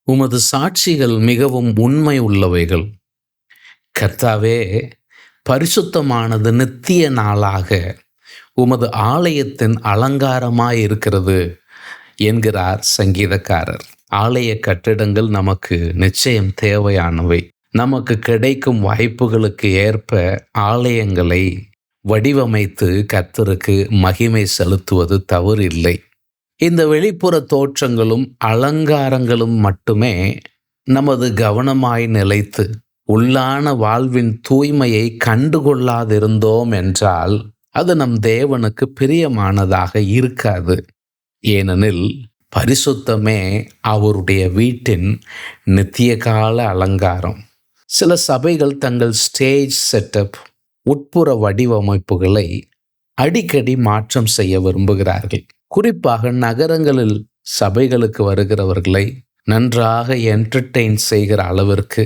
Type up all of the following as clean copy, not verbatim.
உமது சாட்சிகள் மிகவும் உண்மை உள்ளவைகள். கர்த்தாவே, பரிசுத்தமானது நித்திய நாளாக உமது ஆலயத்தின் அலங்காரமாயிருக்கிறது என்கிறார் சங்கீதக்காரர். ஆலய கட்டிடங்கள் நமக்கு நிச்சயம் தேவையானவை. நமக்கு கிடைக்கும் வாய்ப்புகளுக்கு ஏற்ப ஆலயங்களை வடிவமைத்து கர்த்தருக்கு மகிமை செலுத்துவது தவறில்லை. இந்த வெளிப்புற தோற்றங்களும் அலங்காரங்களும் மட்டுமே நமது கவனமாய் நிலைத்து உள்ளான வாழ்வின் தூய்மையை கண்டுகொள்ளாதிருந்தோம் என்றால் அது நம் தேவனுக்கு பிரியமானதாக இருக்காது. ஏனெனில் பரிசுத்தமே அவருடைய வீட்டின் நித்திய கால அலங்காரம். சில சபைகள் தங்கள் ஸ்டேஜ் செட்டப், உட்புற வடிவமைப்புகளை அடிக்கடி மாற்றம் செய்ய விரும்புகிறார்கள். குறிப்பாக நகரங்களில் சபைகளுக்கு வருகிறவர்களை நன்றாக என்டர்டெயின் செய்கிற அளவிற்கு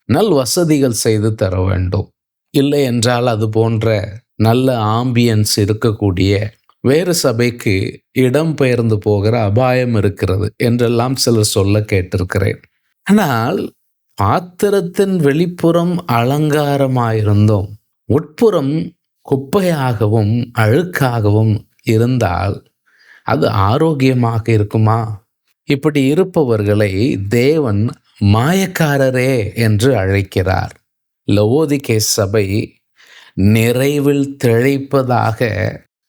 நல் வசதிகள் செய்து தர வேண்டும். இல்லை என்றால் அது போன்ற நல்ல ஆம்பியன்ஸ் இருக்கக்கூடிய வேறு சபைக்கு இடம் பெயர்ந்து போகிற அபாயம் இருக்கிறது என்றெல்லாம் சிலர் சொல்ல கேட்டிருக்கிறேன். ஆனால் பாத்திரத்தின் வெளிப்புறம் அலங்காரமாயிருந்தோம், உட்புறம் குப்பையாகவும் அழுக்காகவும் இருந்தால் அது ஆரோக்கியமாக இருக்குமா? இப்படி இருப்பவர்களை தேவன் மாயக்காரரே என்று அழைக்கிறார். லவோதிக்கே சபை நிறைவில் திளைப்பதாக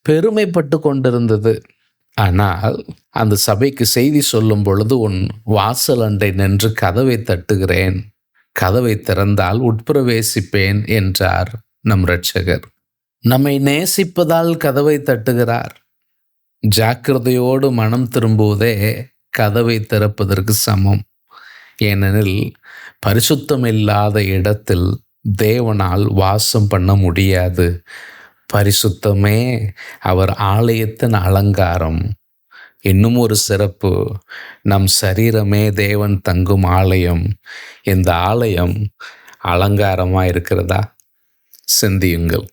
பெருமைப்பட்டு கொண்டிருந்தது. ஆனால் அந்த சபைக்கு செய்தி சொல்லும் பொழுது, உன் வாசல் அண்டை நின்று கதவை தட்டுகிறேன், கதவை திறந்தால் உட்பிரவேசிப்பேன் என்றார் நம் இரட்சகர். நம்மை நேசிப்பதால் கதவை தட்டுகிறார். ஜாக்கிரதையோடு மனம் திரும்புவதே கதவை திறப்பதற்கு சமம். ஏனெனில் பரிசுத்தமில்லாத இடத்தில் தேவனால் வாசம் பண்ண முடியாது. பரிசுத்தமே அவர் ஆலயத்தின் அலங்காரம். இன்னும் ஒரு சிறப்பு, நம் சரீரமே தேவன் தங்கும் ஆலயம். இந்த ஆலயம் அலங்காரமாக இருக்கிறதா? சிந்தியுங்கள்.